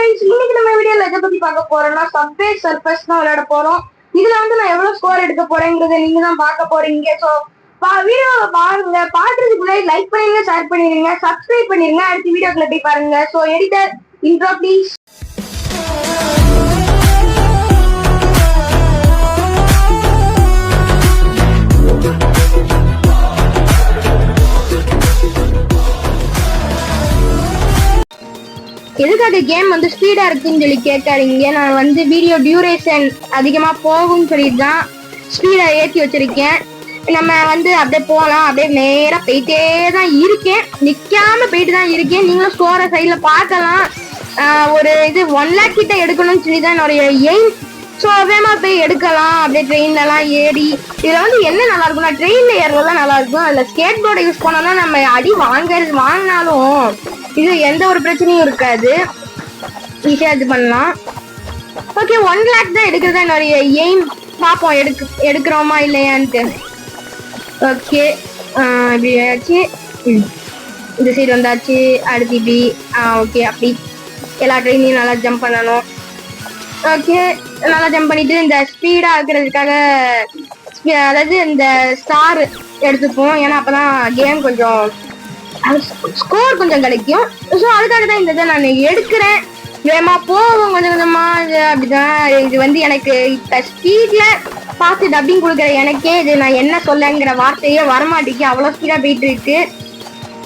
இன்னைக்கு நம்ம வீடியோல எதை பத்தி பார்க்க போறோம்னா சப்வே சர்ஃபஸ் தான் விளையாட போறோம். இதுல வந்து நான் எவ்வளவு ஸ்கோர் எடுக்க போறேங்கிறத நீங்க தான் பார்க்க போறீங்க. சோ வீடியோ பாருங்க, பாக்குறதுக்கு முன்னாடி லைக் பண்ணிருங்க, ஷேர் பண்ணிருங்க, சப்ஸ்கிரைப் பண்ணிருங்க. அடுத்த வீடியோக்குள்ள போய் பாருங்க. So editor intro please. எதுக்காக கேம் வந்து ஸ்பீடா இருக்குன்னு சொல்லி கேட்காதீங்க. நான் வந்து வீடியோ டியூரேஷன் அதிகமா போகும்னு சொல்லிட்டு தான் ஸ்பீடா ஏற்றி வச்சிருக்கேன். நம்ம வந்து அப்படியே போகலாம், அப்படியே நேரா போயிட்டே தான் இருக்கேன், நிக்காம போயிட்டு தான் இருக்கேன். நீங்களும் ஸ்கோரை சைட்ல பார்க்கலாம். ஒரு இது 1 lakh கிட்ட எடுக்கணும்னு சொல்லி தான் என்னுடைய எய்ம். ஸோ வேகமா போய் எடுக்கலாம். அப்படியே ட்ரெயின்லாம் ஏறி இதுல வந்து என்ன நல்லா இருக்கும்னா ட்ரெயின்ல ஏறதான் நல்லா இருக்கும். அதுல ஸ்கேட் போர்டை யூஸ் பண்ணோம்னா நம்ம அடி வாங்கினாலும் இது எந்த ஒரு பிரச்சனையும் இருக்காது, ஈஸியா இது பண்ணலாம். ஓகே, 1 lakh தான் எடுக்கிறதா என்னுடைய எய்ம். பார்ப்போம் எடுக்கிறோமா இல்லையான்ட்டு. ஓகே, இப்படி ஆச்சு, இந்த சைடு வந்தாச்சு. அடுத்து இப்படி ஓகே, அப்படி எல்லா ட்ரெயினையும் நல்லா ஜம்ப் பண்ணணும். ஓகே, நல்லா ஜம்ப் பண்ணிட்டு இந்த ஸ்பீடா இருக்கிறதுக்காக அதாவது இந்த ஸ்டார் எடுத்துப்போம். ஏன்னா அப்பதான் கேம் கொஞ்சம் ஸ்கோர் கொஞ்சம் கிடைக்கும். ஸோ அதுக்காக தான் இந்த இதை நான் எடுக்கிறேன். வேகமா போவோம் கொஞ்சம் கொஞ்சமா. அப்படிதான் இது வந்து எனக்கு இப்ப ஸ்பீட்ல பார்த்து டப்பிங் கொடுக்குற எனக்கே இது நான் என்ன சொல்லங்கிற வார்த்தையே வரமாட்டேங்குது, அவ்வளோ ஸ்பீடா போயிட்டு இருக்கு.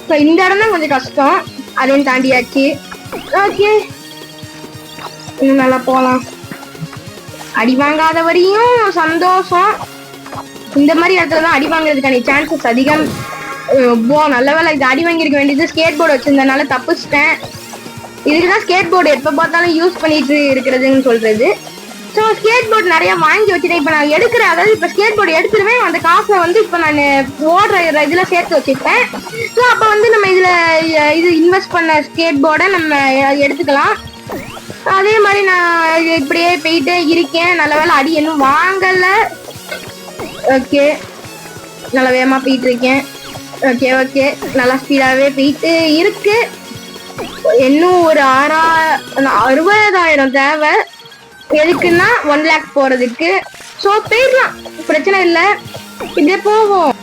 ஸோ இந்த இடம் தான் கொஞ்சம் கஷ்டம், அதையும் தாண்டியாச்சு. ஓகே, இன்னும் நல்லா போகலாம். அடி வாங்காத வரையும் சந்தோஷம். இந்த மாதிரி இடத்துல தான் அடி வாங்குறதுக்கான சான்சஸ் அதிகம். நல்ல வேலை இது அடி வாங்கியிருக்க வேண்டியது ஸ்கேட் போர்டு வச்சிருந்தனால தப்பிச்சிட்டேன். இதுக்குதான் ஸ்கேட் போர்டு எப்ப பார்த்தாலும் யூஸ் பண்ணிட்டு இருக்கிறதுன்னு சொல்றது. ஸோ ஸ்கேட் போர்டு நிறைய வாங்கி வச்சுட்டேன். இப்ப நான் எடுக்கிறேன், அதாவது இப்ப ஸ்கேட் போர்டு எடுத்துருவேன். அந்த காசை வந்து இப்ப நான் ஓடுற இதுல சேர்த்து வச்சுப்பேன். ஸோ அப்ப வந்து நம்ம இதுல இது இன்வெஸ்ட் பண்ண ஸ்கேட் போர்டை நம்ம எடுத்துக்கலாம். அதே மாதிரி நான் இப்படியே போயிட்டே இருக்கேன். நல்ல வேலை அடி இன்னும் வாங்கல. ஓகே, நல்ல வேகமா போயிட்டு இருக்கேன். ஓகே ஓகே, நல்லா ஸ்பீடாவே போயிட்டு இருக்கு. இன்னும் ஒரு 60,000 தேவை. எதுக்குன்னா 1 lakh போறதுக்கு. ஸோ போயிடலாம், பிரச்சனை இல்லை, இப்படியே போவோம்.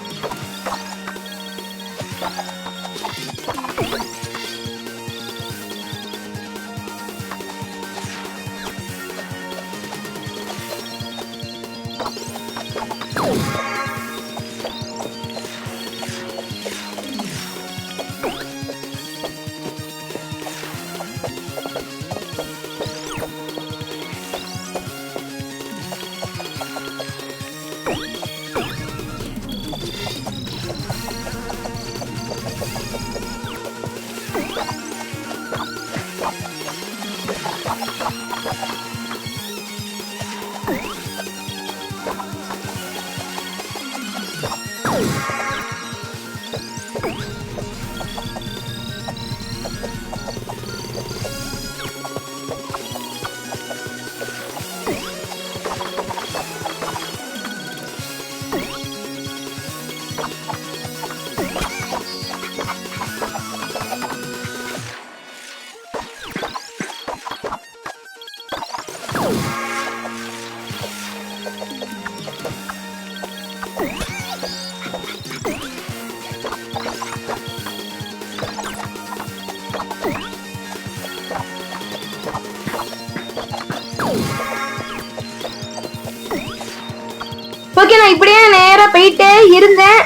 ஓகே, நான் இப்படியே நேரா போயிட்டே இருந்தேன்.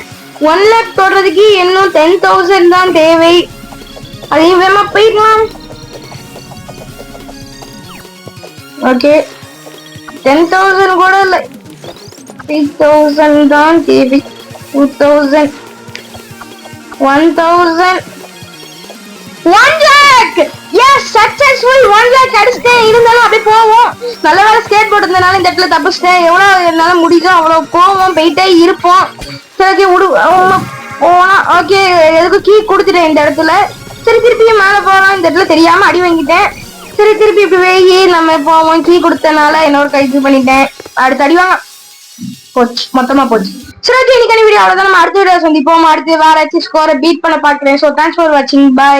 1 lakh தொடுறதுக்கு இன்னும் 10,000 தான் தேவை. அதையும் வேகமா போயிடலாம். ஓகே, 10,000 கூட இல்லை, 3,000 தான் தேவை. 2,000, 1,000, 1 lakh. எஸ், சக்சஸ்ஃபுல் 1 lakh அடிச்சிட்டேன். இருந்தாலும் அப்படியே போவோம். நல்ல வேலை ஸ்கேட் போர்டு இருந்தனால இந்த இடத்துல தப்பிச்சிட்டேன். எவ்வளவு என்னால முடியுதோ அவ்வளவு போவோம், போயிட்டே இருப்போம். சரி, போனா ஓகே. எதுக்கும் கீ கொடுத்துட்டேன் இந்த இடத்துல. சரி, திருப்பியும் மேல போகலாம். இந்த இடத்துல தெரியாம அடி வாங்கிட்டேன். சரி, திருப்பி இப்படி போய் நம்ம போவோம். கீ கொடுத்தனால இன்னொரு கைது பண்ணிட்டேன். அடுத்து அடி வாங்க போச்சு, மொத்தமா போச்சு. சரி, ஓகே, இன்னைக்கு வீடியோ அவ்வளவுதான். நம்ம அடுத்த வீடியோ சந்திப்போம். அடுத்து வேற ஸ்கோரை பீட் பண்ண பாக்குறேன். ஸோ தேங்க்ஸ் ஃபார் வாட்சிங், பாய்.